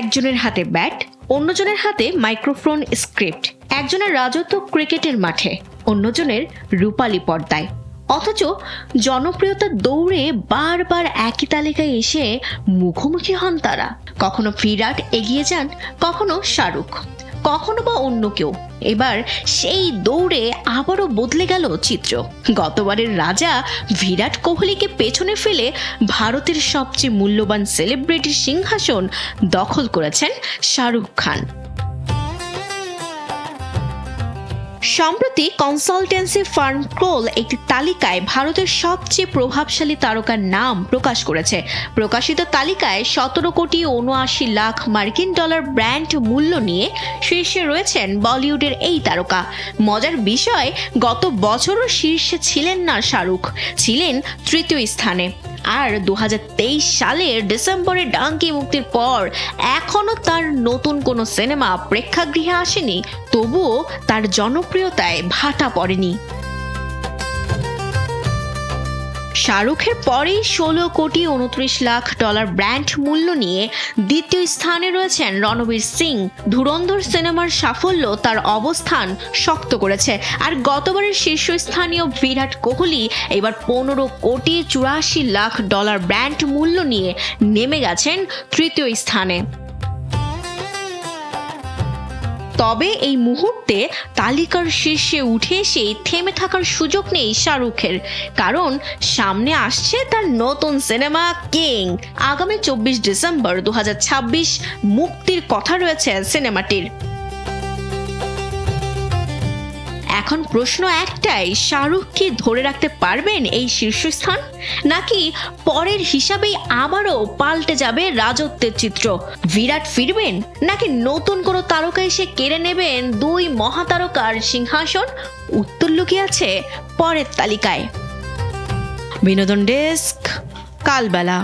একজনের হাতে ব্যাট, অন্যজনের হাতে মাইক্রোফোন, স্ক্রিপ্ট। একজনের রাজত্ব ক্রিকেটের মাঠে, অন্যজনের রূপালী পর্দায়। অথচ জনপ্রিয়তার দৌড়ে বারবার একই তালিকায় এসে মুখোমুখি হন তারা। কখনো বিরাট এগিয়ে যান, কখনো শাহরুখ, কখনো বা অন্য কেউ। এবার সেই দৌড়ে আবারও বদলে গেল চিত্র। গতবারের রাজা বিরাট কোহলিকে পেছনে ফেলে ভারতের সবচেয়ে মূল্যবান সেলিব্রিটির সিংহাসন দখল করেছেন শাহরুখ খান। সম্প্রতি কনসালটেন্সি ফার্ম ক্রোল একটি তালিকায় ভারতের সবচেয়ে প্রভাবশালী তারকার নাম প্রকাশ করেছে। প্রকাশিত তালিকায় 17,79,00,000 মার্কিন ডলার ব্র্যান্ড মূল্য নিয়ে শীর্ষে রয়েছেন বলিউডের এই তারকা। মজার বিষয়, গত বছরও শীর্ষে ছিলেন না শাহরুখ, ছিলেন তৃতীয় স্থানে। আর 2023 সালের ডিসেম্বরে ডাঙ্কি মুক্তির পর এখনো তার নতুন কোনো সিনেমা প্রেক্ষাগৃহে আসেনি, তবুও তার জনপ্রিয়তায় ভাটা পড়েনি। শাহরুখের পরেই 16,29,00,000 ডলার ব্র্যান্ড মূল্য নিয়ে দ্বিতীয় স্থানে রয়েছেন রণবীর সিং। ধুরন্ধর সিনেমার সাফল্য তার অবস্থান শক্ত করেছে। আর গতবারের শীর্ষস্থানীয় বিরাট কোহলি এবার 15,84,00,000 ডলার ব্র্যান্ড মূল্য নিয়ে নেমে গেছেন তৃতীয় স্থানে। তবে এই মুহূর্তে তালিকার শীর্ষে উঠে এসেই থেমে থাকার সুযোগ নেই শাহরুখের, কারণ সামনে আসছে তার নতুন সিনেমা কিং। আগামী 24 ডিসেম্বর 2026 মুক্তির কথা রয়েছে সিনেমাটির। এখন প্রশ্ন একটাই, শাহরুখ কি ধরে রাখতে পারবেন এই শীর্ষস্থান, নাকি পরের হিসাবেই আবারও পাল্টে যাবে রাজত্বের চিত্র? বিরাট ফিরবেন, নাকি নতুন কোনো তারকা এসে কেড়ে নেবেন দুই মহাতারকার সিংহাসন? উত্তর লুকিয়ে আছে পরের তালিকায়। বিনোদন ডেস্ক, কালবেলা।